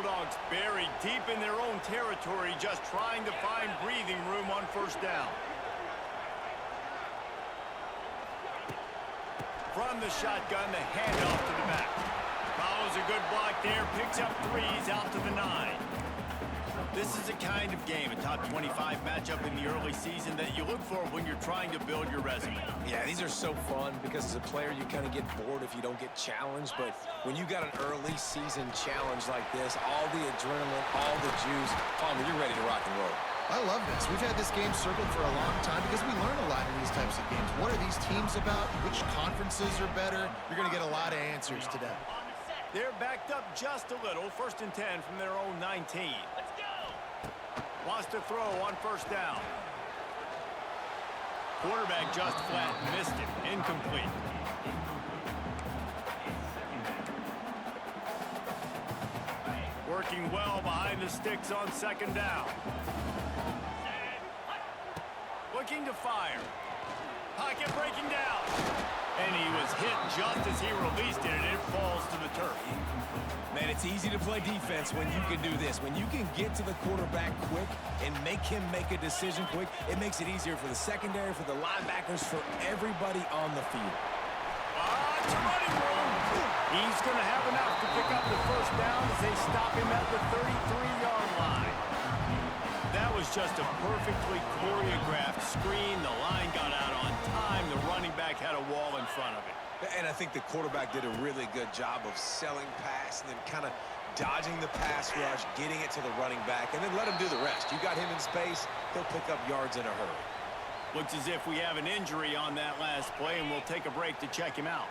Bulldogs buried deep in their own territory, just trying to find breathing room on first down. From the shotgun, the handoff to the back. Follows a good block there, picks up threes out to the 9. This is a kind of game, a top 25 matchup in the early season that you look for when you're trying to build your resume. Yeah, these are so fun because as a player, you kind of get bored if you don't get challenged. But when you got an early season challenge like this, all the adrenaline, all the juice, Palmer, you're ready to rock and roll. I love this. We've had this game circled for a long time because we learn a lot in these types of games. What are these teams about? Which conferences are better? You're going to get a lot of answers today. They're backed up just a little. 1st and 10 from their own 19. Wants to throw on first down. Quarterback just flat missed it. Incomplete. Working well behind the sticks on 2nd down. Looking to fire. Pocket breaking down. And he was hit just as he released it, and it falls to the turf. Man, it's easy to play defense when you can do this. When you can get to the quarterback quick and make him make a decision quick, it makes it easier for the secondary, for the linebackers, for everybody on the field. It's running room. He's going to have enough to pick up the first down as they stop him at the 33-yard line. That was just a perfectly choreographed screen. The line got out on time. The running back had a wall in front of it. And I think the quarterback did a really good job of selling pass and then kind of dodging the pass rush, getting it to the running back, and then let him do the rest. You got him in space, he'll pick up yards in a hurry. Looks as if we have an injury on that last play, and we'll take a break to check him out.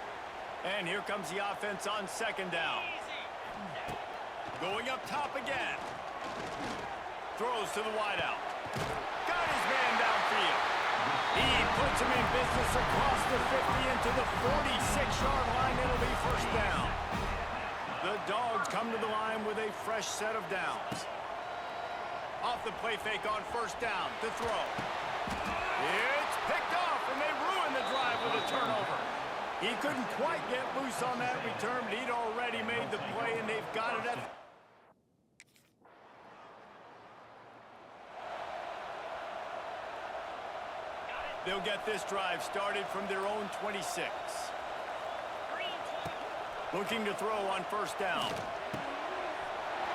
And here comes the offense on 2nd down. Going up top again. Throws to the wideout. Got his man downfield. He puts him in business across the 50 into the 46-yard line. It'll be first down. The Dogs come to the line with a fresh set of downs. Off the play fake on first down to throw. It's picked off, and they ruin the drive with a turnover. He couldn't quite get loose on that return, but he'd already made the play, and they've got it at... They'll get this drive started from their own 26. Looking to throw on first down.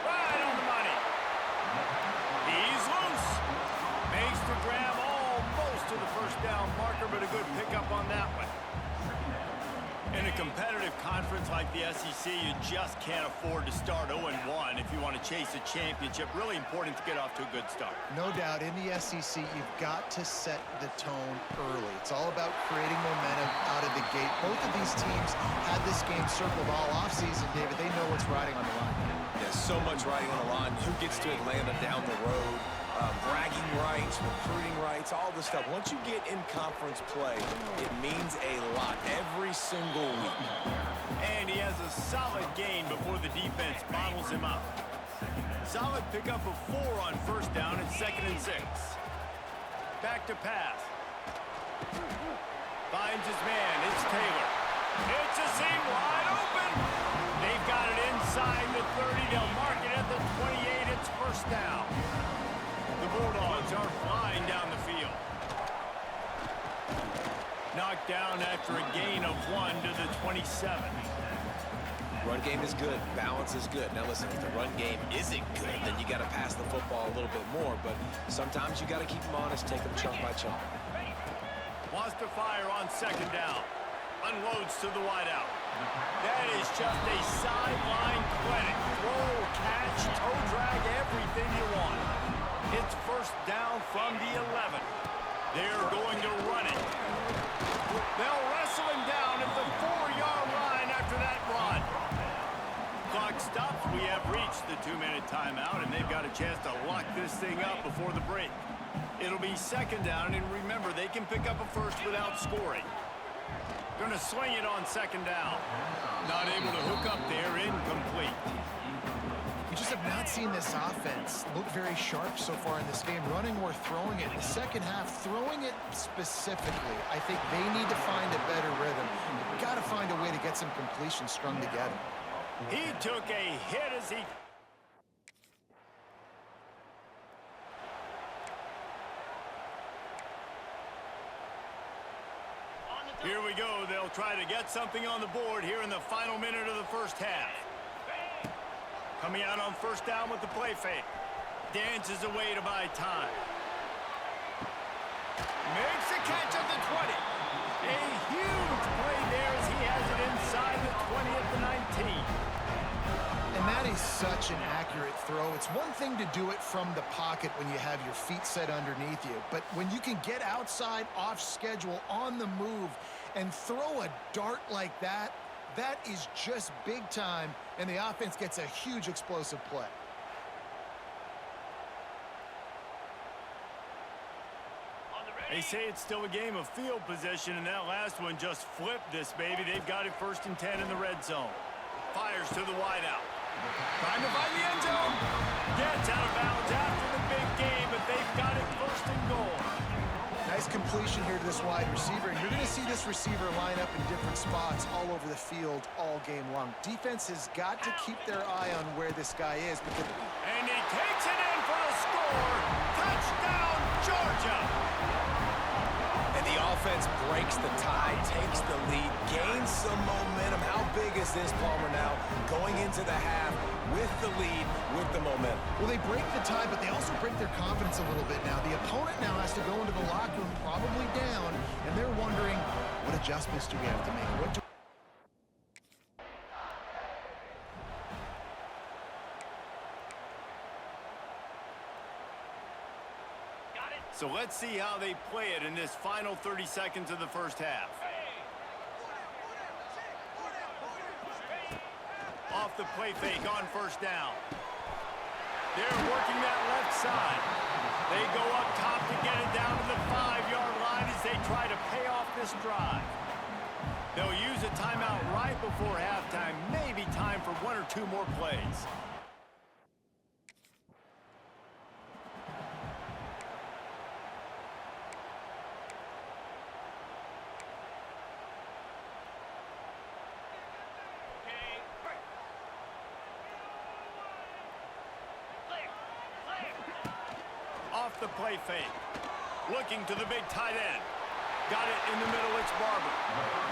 Right on the money. He's loose. Makes the grab almost to the first down marker, but a good pickup on that one. In a competitive conference like the SEC, you just can't afford to start 0-1 if you want to chase a championship. Really important to get off to a good start. No doubt, in the SEC, you've got to set the tone early. It's all about creating momentum out of the gate. Both of these teams had this game circled all offseason, David. They know what's riding on the line. Yeah, so much riding on the line. Who gets to Atlanta down the road? Bragging rights, recruiting rights, all this stuff. Once you get in conference play, it means a lot every single week. And he has a solid gain before the defense bottles him up. Solid pickup of 4 on first down and 2nd and 6. Back to pass. Finds his man. It's Taylor. It's a seam wide open. They've got it inside the 30. They'll mark it at the 28. It's first down. The Bulldogs are flying down the field. Knocked down after a gain of 1 to the 27. Run game is good. Balance is good. Now listen, if the run game isn't good, then you got to pass the football a little bit more. But sometimes you got to keep them honest, take them chunk by chunk. Wants to fire on 2nd down. Unloads to the wideout. That is just a sideline clinic. Throw, catch, toe drag, everything you want. It's first down from the 11. They're going to run it. They'll wrestle him down at the 4-yard line after that run. Clock stops. We have reached the 2-minute timeout, and they've got a chance to lock this thing up before the break. It'll be 2nd down, and remember, they can pick up a first without scoring. Going to swing it on 2nd down. Not able to hook up there. Incomplete. We just have not seen this offense look very sharp so far in this game, running or throwing it. In the second half, throwing it specifically, I think they need to find a better rhythm. You've got to find a way to get some completions strung together. He took a hit as he... try to get something on the board here in the final minute of the first half. Coming out on first down with the play fake. Dances away to buy time. Makes a catch at the 20. A huge play there as he has it inside the 20 at the 19. And that is such an accurate throw. It's one thing to do it from the pocket when you have your feet set underneath you, but when you can get outside, off schedule, on the move, and throw a dart like that, that is just big time, and the offense gets a huge explosive play. They say it's still a game of field position, and that last one just flipped this baby. They've got it 1st and 10 in the red zone. Fires to the wideout. Trying to find the end zone. Gets out of bounds after the big game, but they've got it 1st and goal. Nice completion here to this wide receiver, and you're going to see this receiver line up in different spots all over the field all game long. Defense has got to keep their eye on where this guy is. And he takes it in for the score. Touchdown, Georgia. And the offense breaks the tie, takes the lead, gains some momentum. How big is this, Palmer, now going into the half with the lead, with the momentum? Well, they break the tie, but they also break their confidence a little bit now. The opponent now has to go into the locker room probably down, and they're wondering, what adjustments do we have to make? So let's see how they play it in this final 30 seconds of the first half. Off the play fake on first down. They're working that left side. They go up top to get it down to the 5-yard line as they try to pay off this drive. They'll use a timeout right before halftime. Maybe time for 1 or 2 more plays. Off the play fake. Looking to the big tight end. Got it in the middle, it's Barber.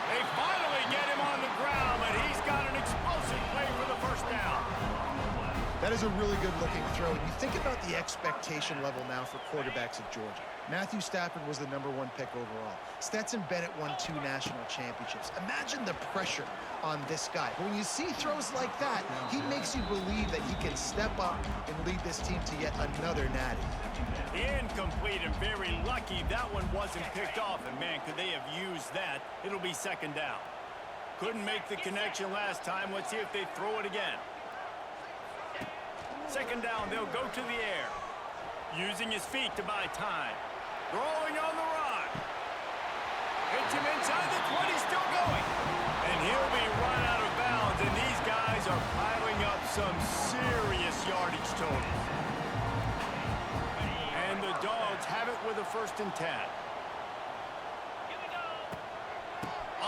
They finally get him on the ground, but he's got an explosive play for the first down. That is a really good-looking throw. And you think about the expectation level now for quarterbacks at Georgia. Matthew Stafford was the #1 pick overall. Stetson Bennett won 2 national championships. Imagine the pressure on this guy. But when you see throws like that, he makes you believe that he can step up and lead this team to yet another natty. Incomplete, and very lucky that one wasn't picked off. And, man, could they have used that? It'll be 2nd down. Couldn't make the connection last time. Let's see if they throw it again. 2nd down, they'll go to the air. Using his feet to buy time. Rolling on the run. Hits him inside the 20, still going. And he'll be run out of bounds, and these guys are piling up some serious yardage totals. And the Dogs have it with a 1st and 10.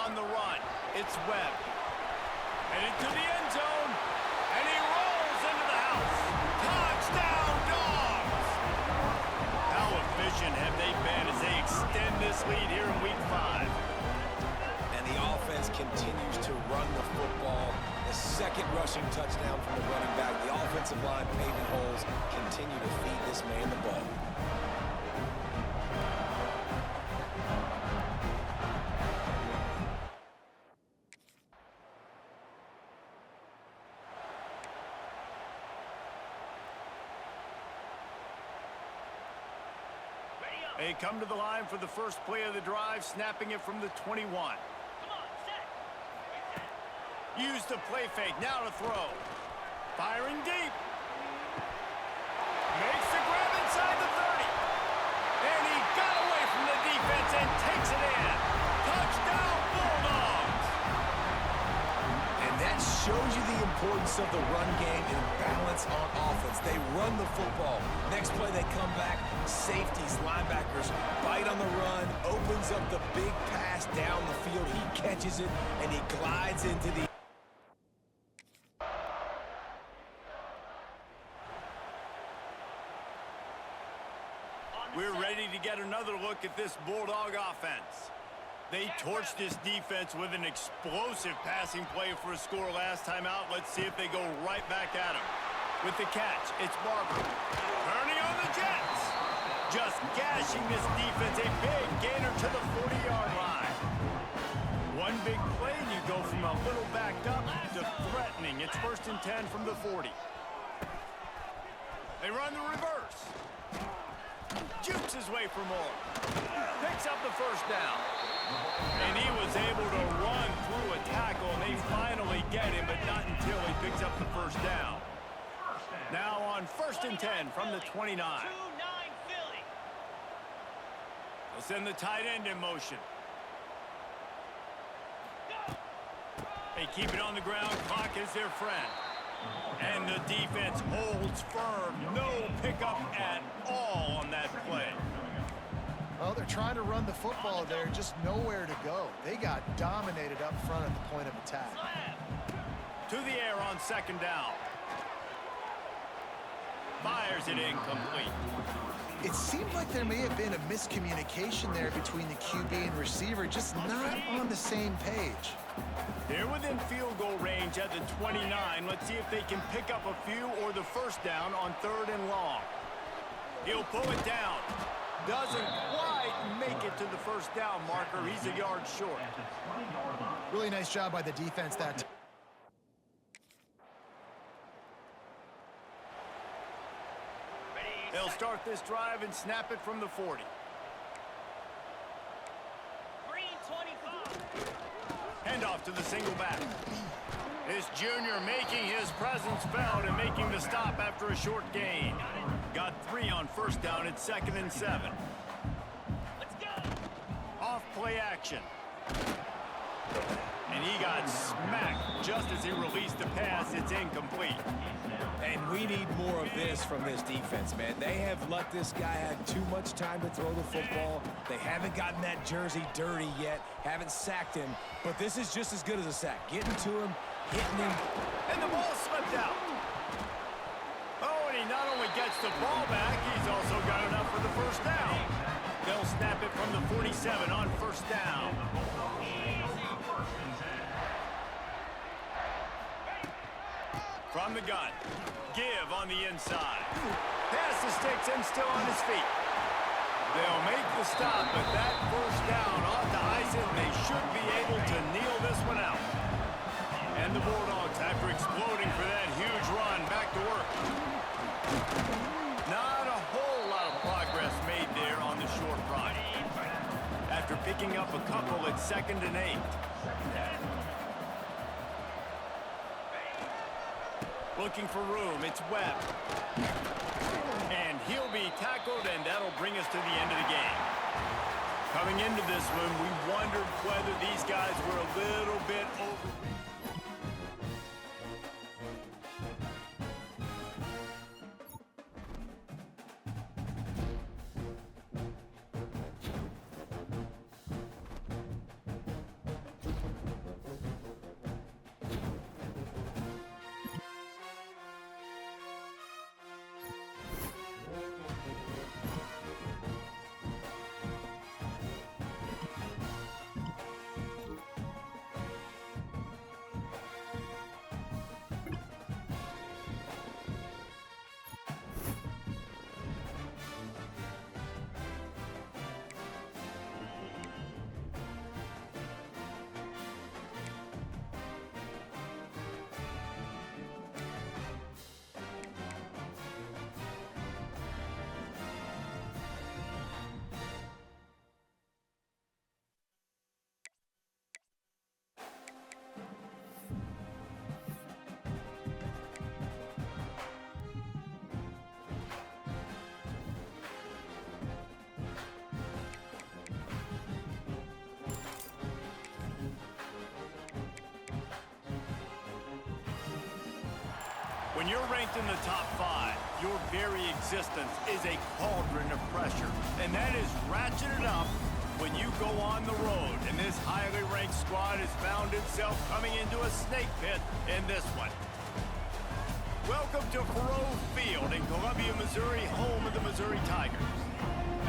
On the run, it's Webb. Headed to the end zone, and he rolls into the house. Touchdown, Dogs! How efficient have they been as they extend this lead here in Week 5? And the offense continues to run the football. The 2nd rushing touchdown from the running back. The offensive line paving holes continue to feed this man the ball. They come to the line for the first play of the drive, snapping it from the 21. Use the play fake, now to throw. Firing deep. Makes the grab inside the 30. And he got away from the defense and takes it in. Touchdown, Bulldogs! And that shows you the importance of the run game and balance on offense. They run the football. Next play, they come back. Safeties, linebackers, bite on the run, opens up the big pass down the field. He catches it, and he glides into the... We're ready to get another look at this Bulldog offense. They torched this defense with an explosive passing play for a score last time out. Let's see if they go right back at him. With the catch, it's Barber. Turning on the Jets. Just gashing this defense. A big gainer to the 40-yard line. One big play, and you go from a little backed up to threatening. It's 1st and 10 from the 40. They run the reverse. Jukes his way for more. Picks up the first down. And he was able to run through a tackle, and they finally get him, but not until he picks up the first down. Now on 1st and 10 from the 29. They'll send the tight end in motion. They keep it on the ground. Clock is their friend. And the defense holds firm. No pickup at all on that play. Well, they're trying to run the football there, just nowhere to go. They got dominated up front at the point of attack. To the air on 2nd down. Fires it incomplete. It seemed like there may have been a miscommunication there between the QB and receiver, just not on the same page. They're within field goal range at the 29. Let's see if they can pick up a few or the first down on 3rd and long. He'll pull it down. Doesn't quite make it to the first down marker. He's a yard short. Really nice job by the defense that time. They'll start this drive and snap it from the 40. Handoff to the single back. This junior making his presence felt and making the stop after a short gain. Got 3 on 1st down at 2nd and 7. Let's go. Off play action. And he got smacked just as he released the pass. It's incomplete. And we need more of this from this defense, man. They have let this guy have too much time to throw the football. They haven't gotten that jersey dirty yet, haven't sacked him. But this is just as good as a sack. Getting to him, hitting him. And the ball slipped out. Oh, and he not only gets the ball back, he's also got enough for the first down. They'll snap it from the 47 on 1st down. From the gun. Give on the inside. Pass the sticks and still on his feet. They'll make the stop, but that first down ought to ice it. They should be able to kneel this one out. And the Bulldogs, after exploding for that huge run, back to work. Not a whole lot of progress made there on the short run. After picking up a couple at 2nd and 8. Looking for room, it's Webb. And he'll be tackled, and that'll bring us to the end of the game. Coming into this one, we wondered whether these guys were a little bit over. When you're ranked in the top 5, your very existence is a cauldron of pressure. And that is ratcheted up when you go on the road. And this highly ranked squad has found itself coming into a snake pit in this one. Welcome to Faroe Field in Columbia, Missouri, home of the Missouri Tigers.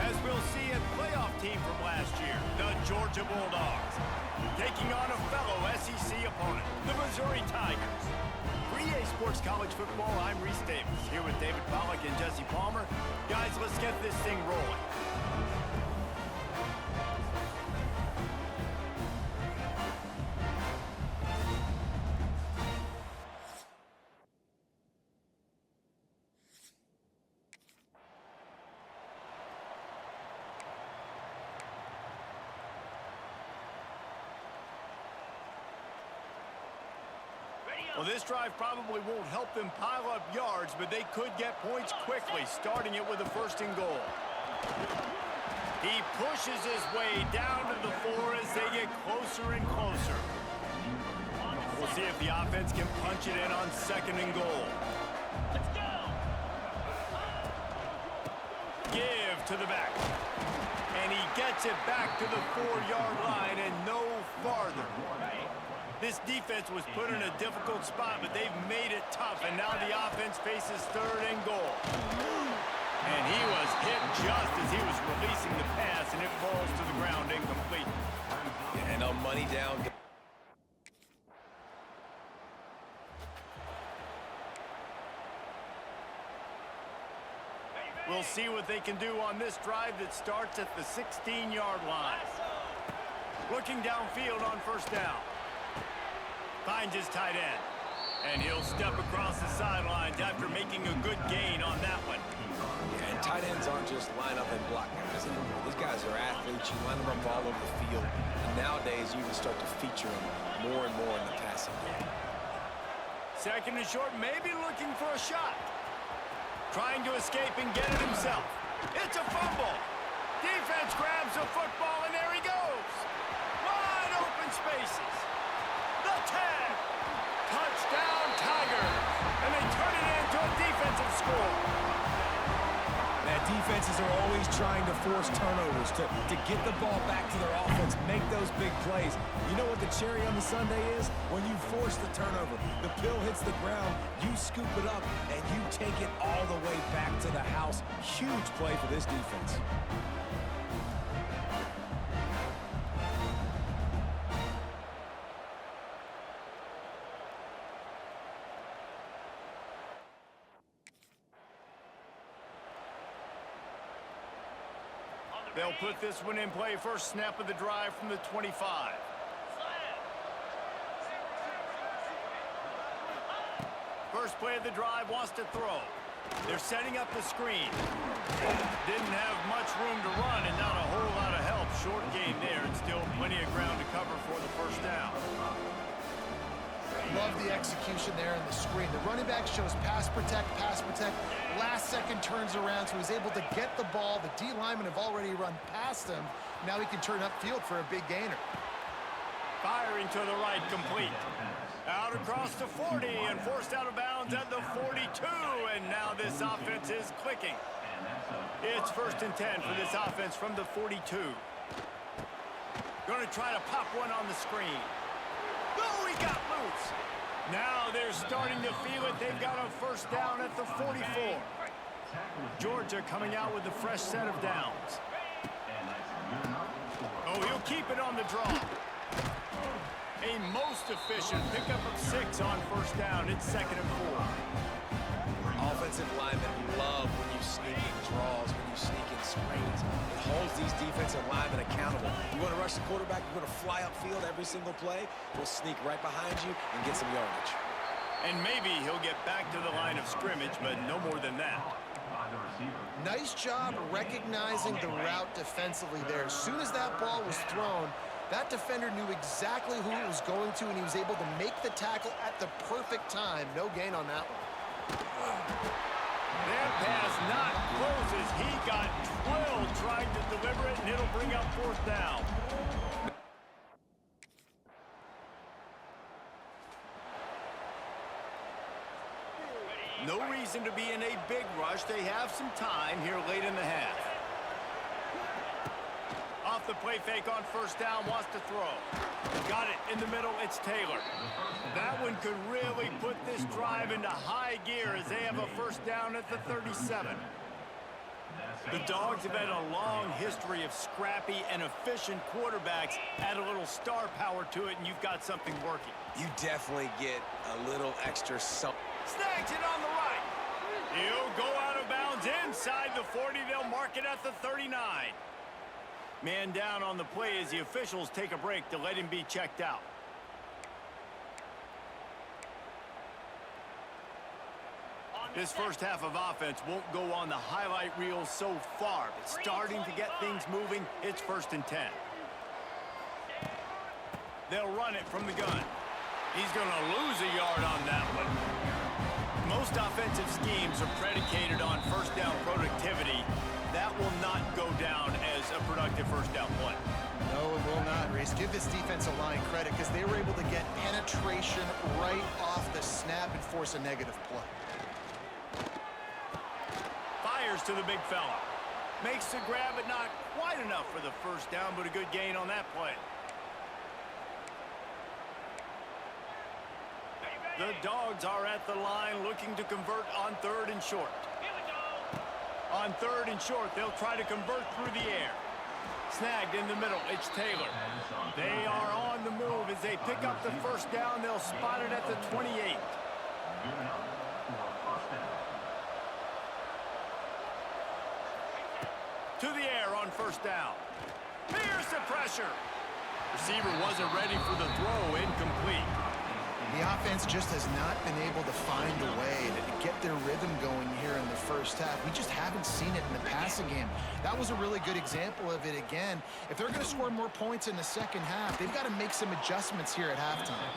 As we'll NICA playoff team from last year, the Georgia Bulldogs, taking on a fellow SEC opponent, the Missouri Tigers. For EA Sports College Football, I'm Reese Davis, here with David Pollack and Jesse Palmer. Guys, let's get this thing rolling. Well, this drive probably won't help them pile up yards, but they could get points quickly, starting it with a 1st and goal. He pushes his way down to the 4 as they get closer and closer. We'll see if the offense can punch it in on 2nd and goal. Let's go! Give to the back. And he gets it back to the 4-yard line and no farther. This defense was put in a difficult spot, but they've made it tough, and now the offense faces 3rd and goal. And he was hit just as he was releasing the pass, and it falls to the ground incomplete. And on money down. We'll see what they can do on this drive that starts at the 16-yard line. Looking downfield on 1st down. Finds his tight end. And he'll step across the sidelines after making a good gain on that one. Yeah, and tight ends aren't just line up and block guys anymore. These guys are athletes. You line them up all over the field. And nowadays, you can start to feature them more and more in the passing game. 2nd and short, maybe looking for a shot. Trying to escape and get it himself. It's a fumble. Defense grabs the football, and there he goes. Wide open spaces. The tag. Touchdown, Tigers. And they turn it into a defensive score. That defenses are always trying to force turnovers to get the ball back to their offense, make those big plays. You know what the cherry on the sundae is? When you force the turnover, the pill hits the ground, you scoop it up, and you take it all the way back to the house. Huge play for this defense. They'll put this one in play. 1st snap of the drive from the 25. First play of the drive, wants to throw. They're setting up the screen. Didn't have much room to run and not a whole lot of help. Short gain there and still plenty of ground to cover for the 1st down. Love the execution there in the screen. The running back shows pass protect, pass protect. Last second turns around, so he's able to get the ball. The D linemen have already run past him. Now he can turn upfield for a big gainer. Firing to the right, complete. Out across the 40 and forced out of bounds at the 42. And now this offense is clicking. It's 1st and 10 for this offense from the 42. Going to try to pop one on the screen. Oh, he got loose. Now they're starting to feel it. They've got a 1st down at the 44. Georgia coming out with a fresh set of downs. Oh, he'll keep it on the draw. A most efficient pickup of 6 on 1st down. It's 2nd and 4. Offensive linemen love when you sneak in draws, when you sneak in screens. It holds these defensive linemen accountable. You want to rush the quarterback, you want to fly upfield every single play, we'll sneak right behind you and get some yardage. And maybe he'll get back to the line of scrimmage, but no more than that. Nice job recognizing the route defensively there. As soon as that ball was thrown, that defender knew exactly who it was going to, and he was able to make the tackle at the perfect time. No gain on that one. That pass not closes. He got drilled trying to deliver it, and it'll bring up 4th down. No reason to be in a big rush. They have some time here late in the half. Off the play fake on 1st down, wants to throw. Got it in the middle, it's Taylor. That one could really put this drive into high gear as they have a 1st down at the 37. The Dogs have had a long history of scrappy and efficient quarterbacks. Add a little star power to it, and you've got something working. You definitely get a little extra something. Snags it on the right. He'll go out of bounds inside the 40. They'll mark it at the 39. Man down on the play as the officials take a break to let him be checked out. This first half of offense won't go on the highlight reel so far, but starting to get things moving. It's 1st and 10. They'll run it from the gun. He's going to lose a yard on that one. Most offensive schemes are predicated on first down productivity. That will not go down as a productive first down play. No, it will not, Reese. Give this defensive line credit because they were able to get penetration right off the snap and force a negative play. Fires to the big fella. Makes the grab, but not quite enough for the first down, but a good gain on that play. The Dogs are at the line looking to convert on 3rd and short. On 3rd and short, they'll try to convert through the air. Snagged in the middle, it's Taylor. They are on the move as they pick up the first down. They'll spot it at the 28. To the air on first down. Here's the pressure. Receiver wasn't ready for the throw, incomplete. The offense just has not been able to find a way to get their rhythm going here in the first half. We just haven't seen it in the passing game. That was a really good example of it again. If they're going to score more points in the second half, they've got to make some adjustments here at halftime.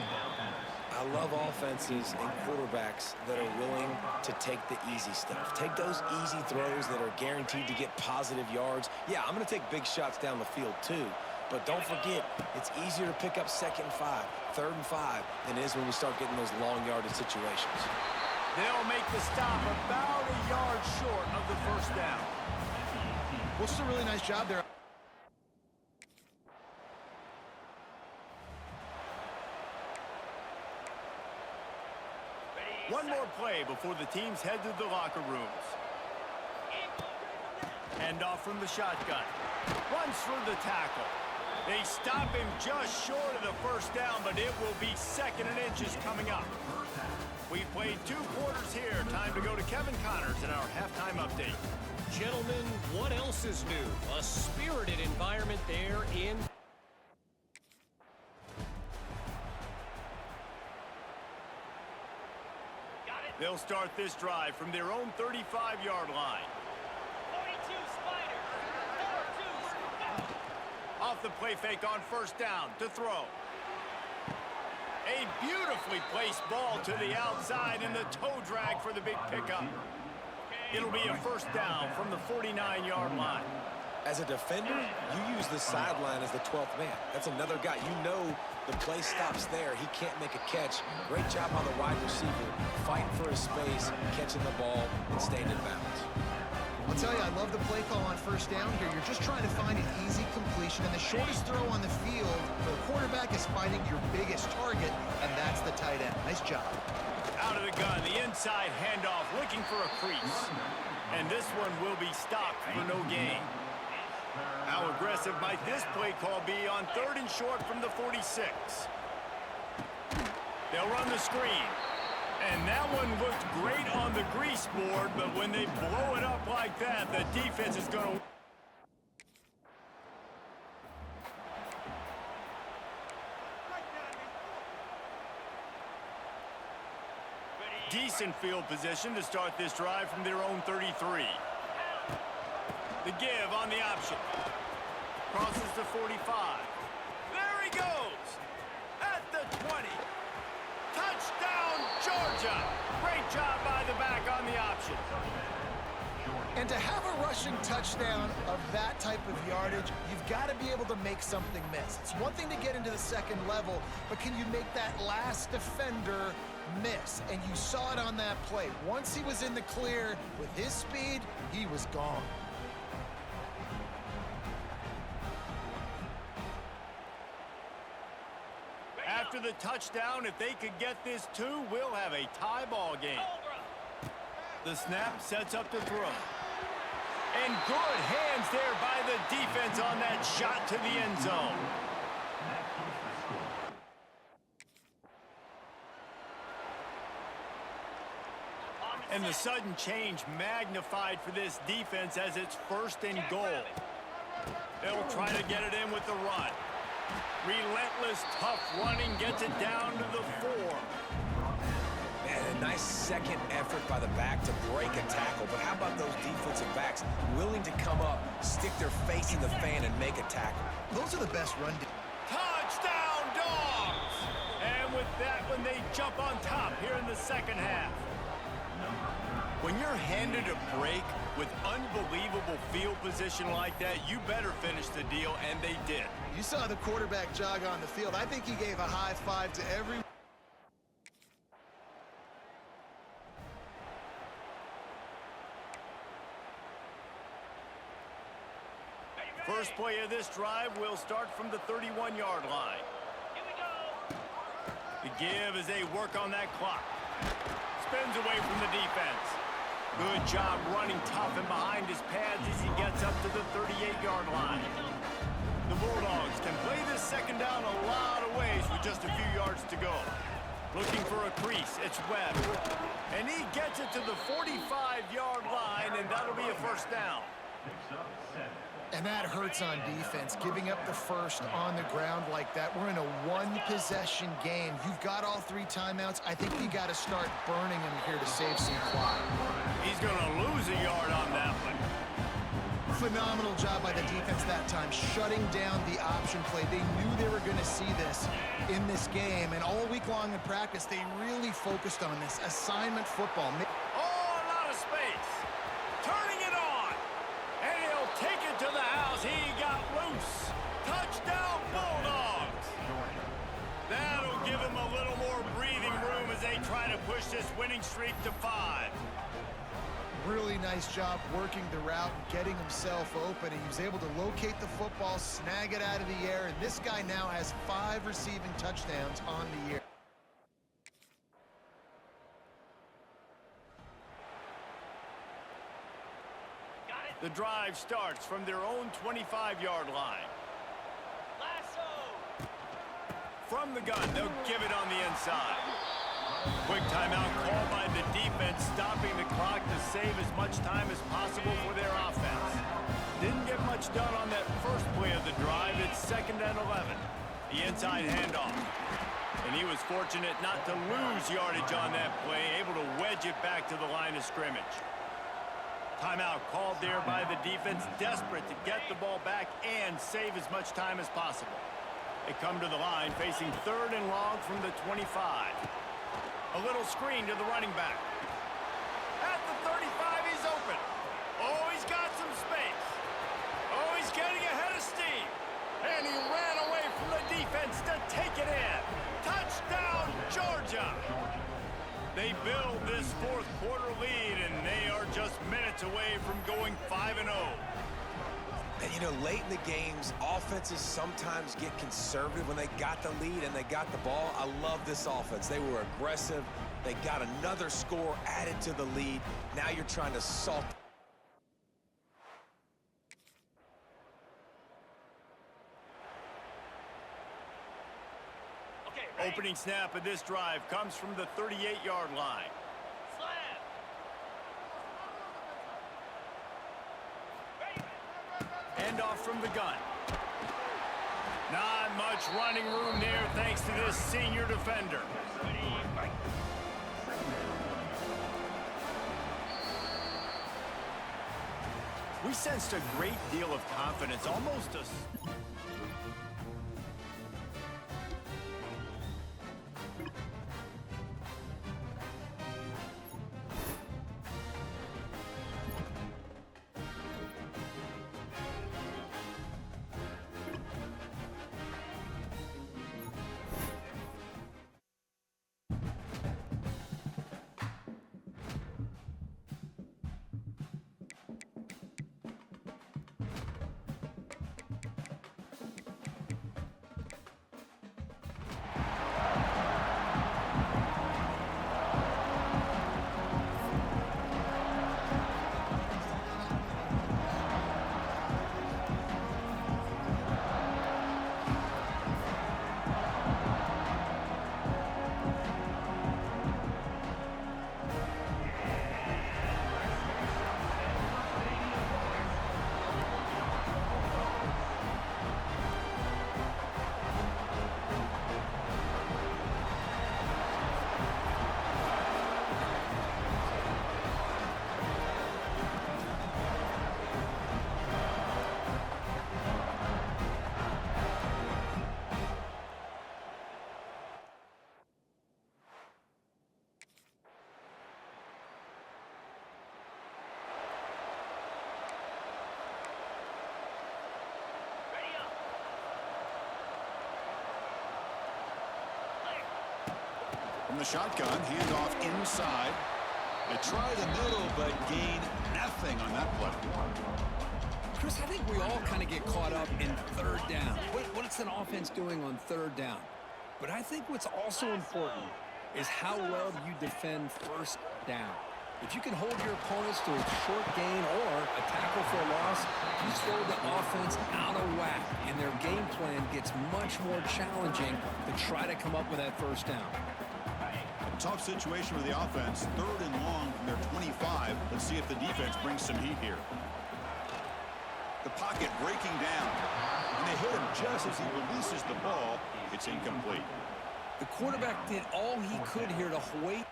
I love offenses and quarterbacks that are willing to take the easy stuff. Take those easy throws that are guaranteed to get positive yards. Yeah, I'm going to take big shots down the field too. But don't forget, it's easier to pick up 2nd and 5, 3rd and 5 than it is when we start getting those long yardage situations. They'll make the stop about a yard short of the first down. Well, it's a really nice job there. One more play before the teams head to the locker rooms. Hand off from the shotgun. Runs through the tackle. They stop him just short of the first down, but it will be 2nd and inches coming up. We've played 2 quarters here. Time to go to Kevin Connors in our halftime update. Gentlemen, what else is new? A spirited environment there in... They'll start this drive from their own 35-yard line. 42 Spider. 4-2. Off the play fake on first down to throw. A beautifully placed ball to the outside and the toe drag for the big pickup. It'll be a first down from the 49-yard line. As a defender, you use the sideline as the 12th man. That's another guy. You know the play stops there. He can't make a catch. Great job on the wide receiver, fighting for his space, catching the ball, and staying in bounds. I'll tell you, I love the play call on first down here. You're just trying to find an easy completion, and the shortest throw on the field, the quarterback is finding your biggest target, and that's the tight end. Nice job. Out of the gun, the inside handoff, looking for a crease. And this one will be stopped for no gain. How aggressive might this play call be on 3rd and short from the 46? They'll run the screen. And that one looked great on the grease board, but when they blow it up like that, the defense is going to... Decent field position to start this drive from their own 33. The give on the option. Crosses the 45. There he goes. At the 20. Touchdown, Georgia. Great job by the back on the option. And to have a rushing touchdown of that type of yardage, you've got to be able to make something miss. It's one thing to get into the second level, but can you make that last defender miss? And you saw it on that play. Once he was in the clear with his speed, he was gone. After the touchdown, if they could get this too, we'll have a tie ball game. The snap sets up to throw. And Good hands there by the defense on that shot to the end zone. And the sudden change magnified for this defense as it's 1st and goal. They'll try to get it in with the run. Relentless, tough running gets it down to the 4. Man, a nice second effort by the back to break a tackle. But how about those defensive backs willing to come up, stick their face in the fan, and make a tackle? Those are the best run. Touchdown, Dogs! And with that one, they jump on top here in the second half. When you're handed a break with unbelievable field position like that, you better finish the deal, and they did. You saw the quarterback jog on the field. I think he gave a high five to every. First play of this drive will start from the 31-yard line. Here we go. The give as they work on that clock. Spins away from the defense. Good job running tough and behind his pads as he gets up to the 38-yard line. The Bulldogs can play this second down a lot of ways with just a few yards to go. Looking for a crease, it's Webb. And he gets it to the 45-yard line, and that'll be a first down. And that hurts on defense, giving up the first on the ground like that. We're in a one-possession game. You've got all 3 timeouts. I think you got to start burning them here to save some clock. He's going to lose a yard on that one. Phenomenal job by the defense that time, shutting down the option play. They knew they were going to see this in this game, and all week long in practice, they really focused on this assignment football. Oh, a lot of space. Turning it on. And he'll take it to the house. He got loose. Touchdown, Bulldogs. That'll give him a little more breathing room as they try to push this winning streak to 5. Really nice job working the route and getting himself open. He was able to locate the football, snag it out of the air, and this guy now has 5 receiving touchdowns on the year. The drive starts from their own 25-yard line. Lasso. From the gun, they'll give it on the inside. Quick timeout called by the defense, stopping the clock to save as much time as possible for their offense. Didn't get much done on that first play of the drive. It's 2nd and 11. The inside handoff. And he was fortunate not to lose yardage on that play, able to wedge it back to the line of scrimmage. Timeout called there by the defense, desperate to get the ball back and save as much time as possible. They come to the line facing 3rd and long from the 25. A little screen to the running back. At the 35, he's open. Oh, he's got some space. Oh, he's getting ahead of steam. And he ran away from the defense to take it in. Touchdown, Georgia. They build this 4th quarter lead, and they are just minutes away from going 5-0. And, you know, late in the games, offenses sometimes get conservative when they got the lead and they got the ball. I love this offense. They were aggressive. They got another score added to the lead. Now you're trying to salt. Okay, opening snap of this drive comes from the 38-yard line. Handoff from the gun. Not much running room there thanks to this senior defender. We sensed a great deal of confidence, almost a... the shotgun, handoff inside. They try the middle, but gain nothing on that play. Chris, I think we all kind of get caught up in third down. What's an offense doing on third down? But I think what's also important is how well do you defend first down. If you can hold your opponents to a short gain or a tackle for a loss, you throw the offense out of whack, and their game plan gets much more challenging to try to come up with that first down. A tough situation for the offense. 3rd and long from their 25. Let's see if the defense brings some heat here. The pocket breaking down. And they hit him just as he releases the ball. It's incomplete. The quarterback did all he could here to wait.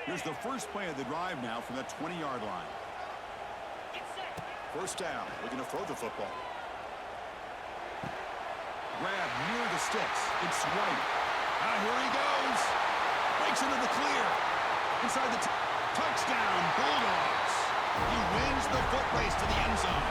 Here's the first play of the drive now from the 20-yard line. First down, looking to throw the football. Grab near the sticks. It's White. Here he goes. Breaks into the clear. Inside the touchdown, Bulldogs. He wins the foot race to the end zone.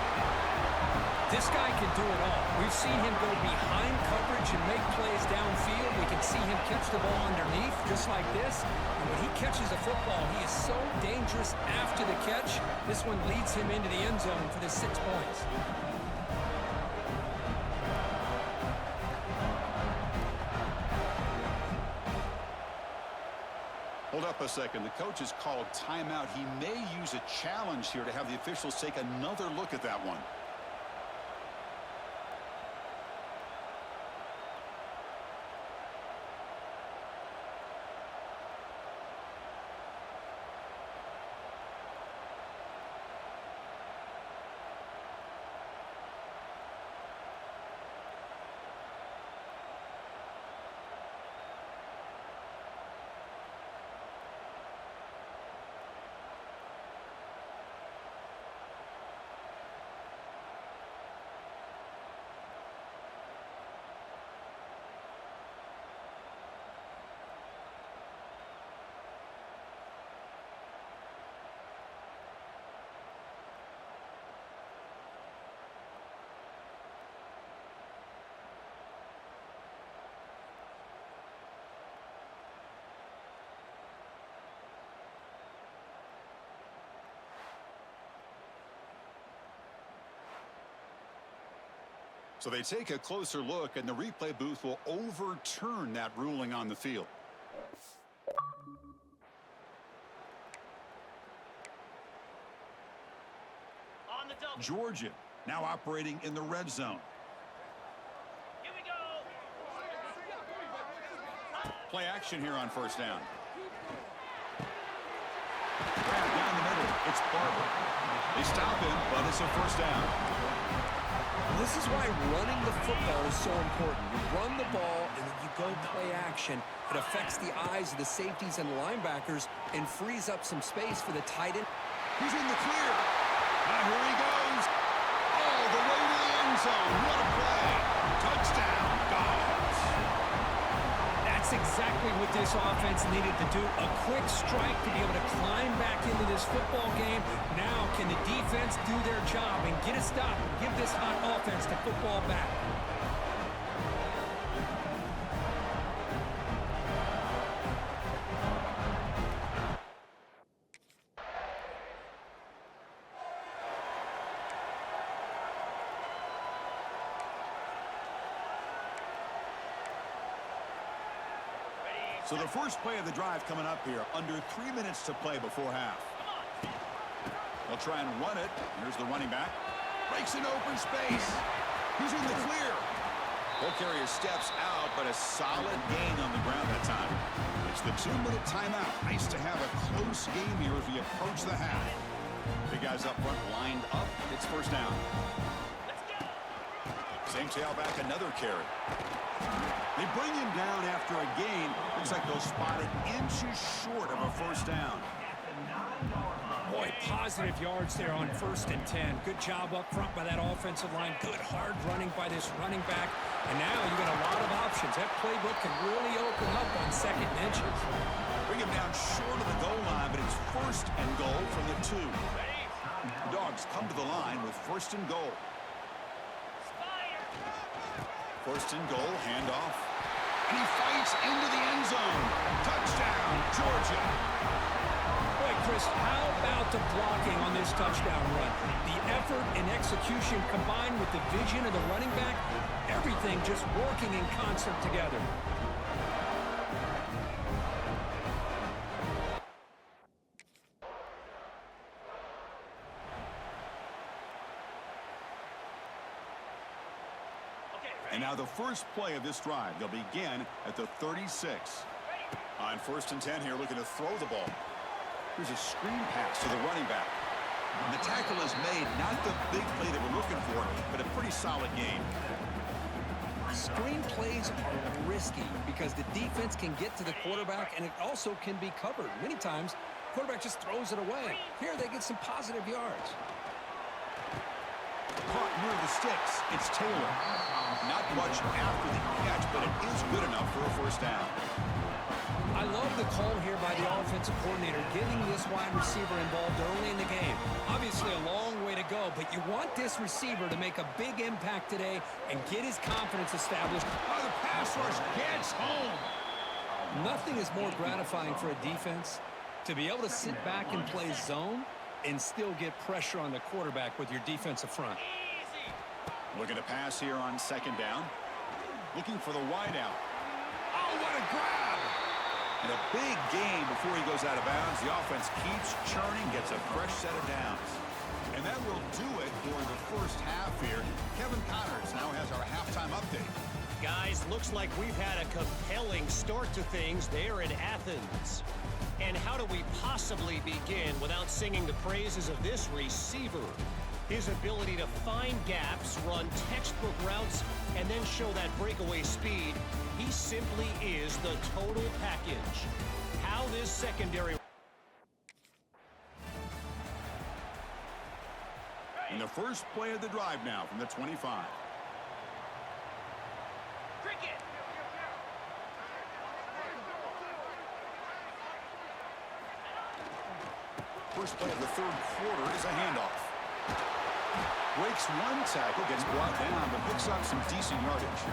This guy can do it all. We've seen him go behind coverage and make plays downfield. We can see him catch the ball underneath, just like this. And when he catches a football, he is so dangerous after the catch. This one leads him into the end zone for the 6 points. Hold up a second. The coach has called timeout. He may use a challenge here to have the officials take another look at that one. So they take a closer look, and the replay booth will overturn that ruling on the field. Georgia now operating in the red zone. Here we go. Play action here on first down. Grab down the middle. It's Barber. They stop him, but it's a first down. This is why running the football is so important. You run the ball, and then you go play action. It affects the eyes of the safeties and linebackers and frees up some space for the tight end. He's in the clear. Here he goes. All the way to the end zone. What a play. Touchdown, Dogs. That's exactly what this offense needed to do. A quick strike to be able to climb back into this football game. Now can the defense do their job and get a stop and give this hot offense the football back? So the first play of the drive coming up here. Under 3 minutes to play before half. They'll try and run it. Here's the running back. Breaks an open space. He's in the clear. Ball carrier steps out, but a solid gain on the ground that time. It's the 2-minute timeout. Nice to have a close game here as we approach the half. The guys up front lined up. It's first down. Same tailback, another carry. They bring him down after a gain. Looks like they'll spot it inches short of a first down. Boy, positive yards there on 1st and 10. Good job up front by that offensive line. Good hard running by this running back. And now you got a lot of options. That playbook can really open up on 2nd and inches. Bring him down short of the goal line, but it's 1st and goal from the 2. The Dogs come to the line with 1st and goal. First and goal, handoff. And he fights into the end zone. Touchdown, Georgia. Boy, Chris, how about the blocking on this touchdown run? The effort and execution combined with the vision of the running back, everything just working in concert together. And now the first play of this drive. They'll begin at the 36. On first and 10 here, looking to throw the ball. Here's a screen pass to the running back. And the tackle is made, not the big play that we're looking for, but a pretty solid game. Screen plays are risky because the defense can get to the quarterback, and it also can be covered. Many times, the quarterback just throws it away. Here, they get some positive yards. Caught near the sticks. It's Taylor. Not much after the catch, but it is good enough for a first down. I love the call here by the offensive coordinator, getting this wide receiver involved early in the game. Obviously a long way to go, but you want this receiver to make a big impact today and get his confidence established. Oh, the pass rush gets home. Nothing is more gratifying for a defense to be able to sit back and play zone and still get pressure on the quarterback with your defensive front. Looking to pass here on second down. Looking for the wideout. Oh, what a grab! And a big gain before he goes out of bounds. The offense keeps churning, gets a fresh set of downs. And that will do it for the first half here. Kevin Connors now has our halftime update. Guys, looks like we've had a compelling start to things there in Athens. And how do we possibly begin without singing the praises of this receiver? His ability to find gaps, run textbook routes, and then show that breakaway speed. He simply is the total package. How this secondary... And the first play of the drive now from the 25. First play of the third quarter is a handoff. Breaks one tackle, gets brought down, but picks up some decent yardage.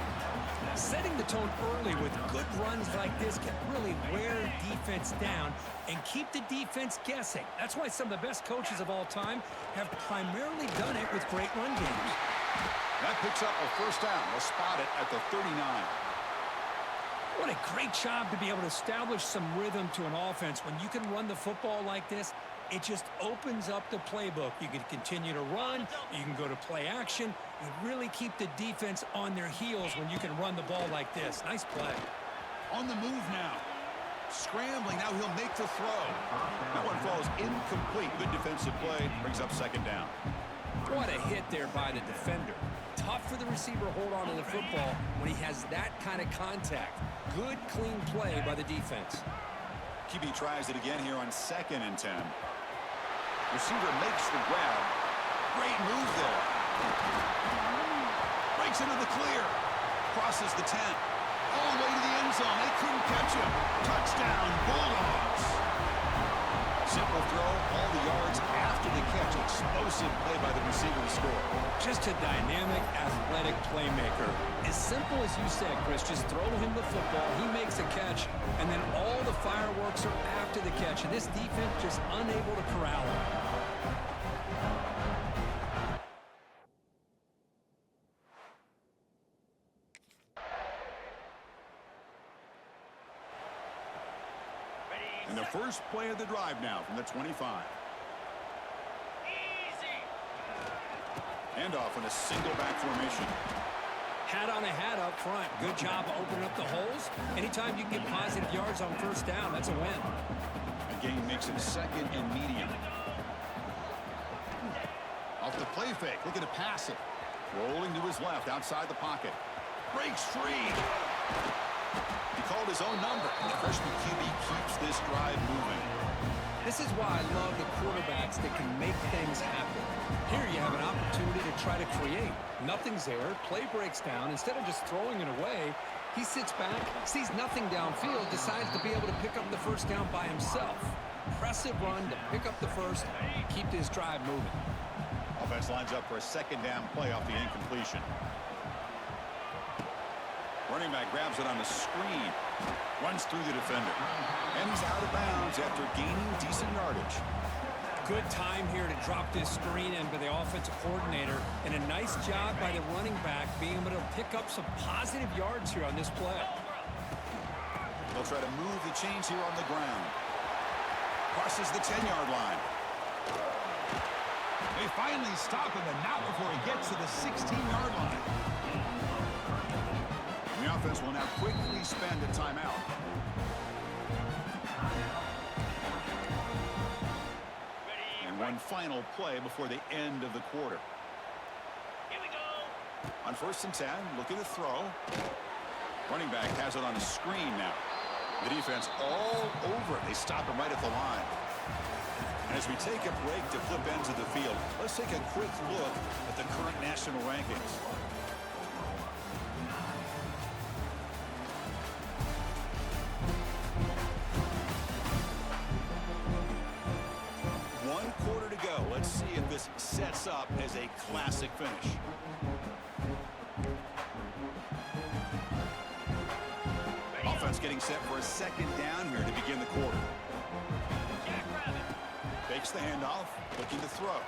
Setting the tone early with good runs like this can really wear defense down and keep the defense guessing. That's why some of the best coaches of all time have primarily done it with great run games. That picks up a first down. They'll spot it at the 39. What a great job to be able to establish some rhythm to an offense. When you can run the football like this, it just opens up the playbook. You can continue to run. You can go to play action. You really keep the defense on their heels when you can run the ball like this. Nice play. On the move now. Scrambling. Now he'll make the throw. That one falls incomplete. Good defensive play. Brings up second down. What a hit there by the defender. Tough for the receiver to hold on to the football when he has that kind of contact. Good, clean play by the defense. QB tries it again here on second and 10. Receiver makes the grab. Great move there. Breaks into the clear. Crosses the 10. All the way to the end zone. They couldn't catch him. Touchdown, Bulldogs. Simple throw, all the yards after the catch. Explosive play by the receiver to score. Just a dynamic, athletic playmaker. As simple as you said, Chris, just throw him the football, he makes a catch, and then all the fireworks are after the catch. And this defense just unable to corral him. And the first play of the drive now from the 25. Handoff in a single back formation. Hat on a hat up front. Good job of opening up the holes. Anytime you can get positive yards on first down, that's a win. The game makes it second and medium. Off the play fake, looking to pass it. Rolling to his left, outside the pocket. Breaks free. He called his own number. The freshman QB keeps this drive moving. This is why I love the quarterbacks that can make things happen. Here you have an opportunity to try to create. Nothing's there. Play breaks down. Instead of just throwing it away, he sits back, sees nothing downfield, decides to be able to pick up the first down by himself. Impressive run to pick up the first, keep this drive moving. Offense lines up for a second down play off the incompletion. Running back grabs it on the screen. Runs through the defender. And he's out of bounds after gaining decent yardage. Good time here to drop this screen in by the offensive coordinator, and a nice job by the running back being able to pick up some positive yards here on this play. They'll try to move the chains here on the ground. Crosses the 10-yard line. They finally stop him, and not before he gets to the 16-yard line. And the offense will now quickly spend a timeout. One final play before the end of the quarter. Here we go. On 1st and 10, looking to throw. Running back has it on a screen now. The defense all over it. They stop him right at the line. And as we take a break to flip ends of the field, let's take a quick look at the current national rankings. Let's see if this sets up as a classic finish. Offense getting set for a 2nd down here to begin the quarter. Takes the handoff, looking to throw.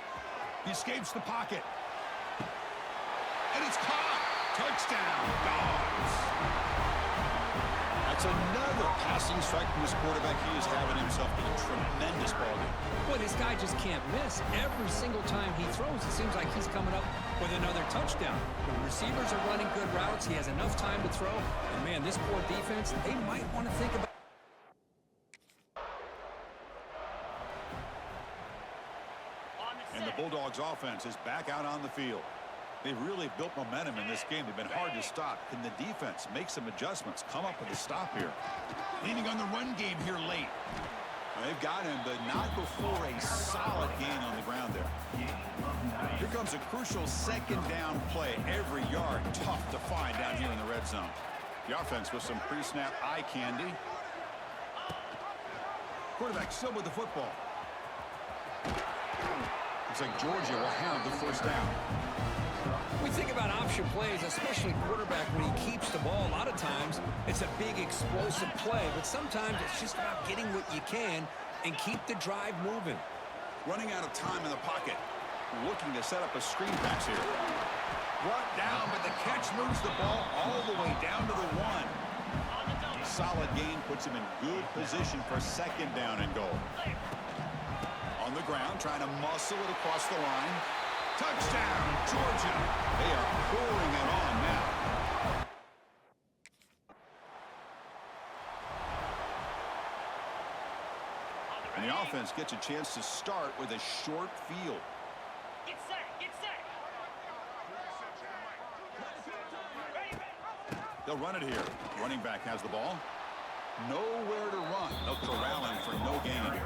He escapes the pocket. And it's caught. Touchdown, Dogs. That's another passing strike from this quarterback. He is having himself a tremendous ball game. Boy, this guy just can't miss. Every single time he throws, it seems like he's coming up with another touchdown. The receivers are running good routes. He has enough time to throw. And, man, this poor defense, they might want to think about. And the Bulldogs offense is back out on the field. They've really built momentum in this game. They've been hard to stop. Can the defense make some adjustments, come up with a stop here? Leaning on the run game here late. They've got him, but not before a solid gain on the ground there. Here comes a crucial 2nd down play. Every yard tough to find down here in the red zone. The offense with some pre-snap eye candy. Quarterback still with the football. Looks like Georgia will have the 1st down. We think about option plays, especially quarterback, when he keeps the ball. A lot of times, it's a big explosive play, but sometimes it's just about getting what you can and keep the drive moving. Running out of time in the pocket. Looking to set up a screen pass here. Brought down, but the catch moves the ball all the way down to the 1. Solid gain puts him in good position for 2nd down and goal. On the ground, trying to muscle it across the line. Touchdown, Georgia. They are pouring it on now. And the offense gets a chance to start with a short field. Get set. Get set. They'll run it here. Running back has the ball. Nowhere to run. They'll corral him for no gain.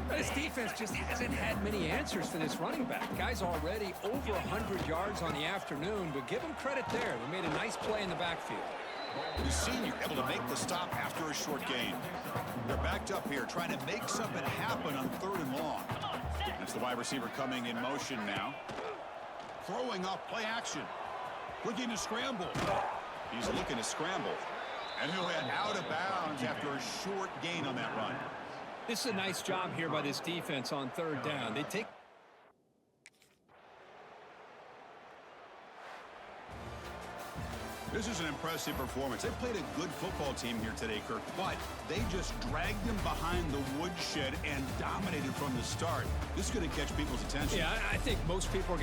This defense just hasn't had many answers for this running back. Guy's already over 100 yards on the afternoon, but give him credit there. They made a nice play in the backfield. The senior able to make the stop after a short gain. They're backed up here, trying to make something happen on 3rd and long. That's the wide receiver coming in motion now. Throwing up play action. Looking to scramble. He's looking to scramble. And he'll head out of bounds after a short gain on that run. This is a nice job here by this defense on 3rd down. They take. This is an impressive performance. They played a good football team here today, Kirk, but they just dragged them behind the woodshed and dominated from the start. This is going to catch people's attention. Yeah, I think most people are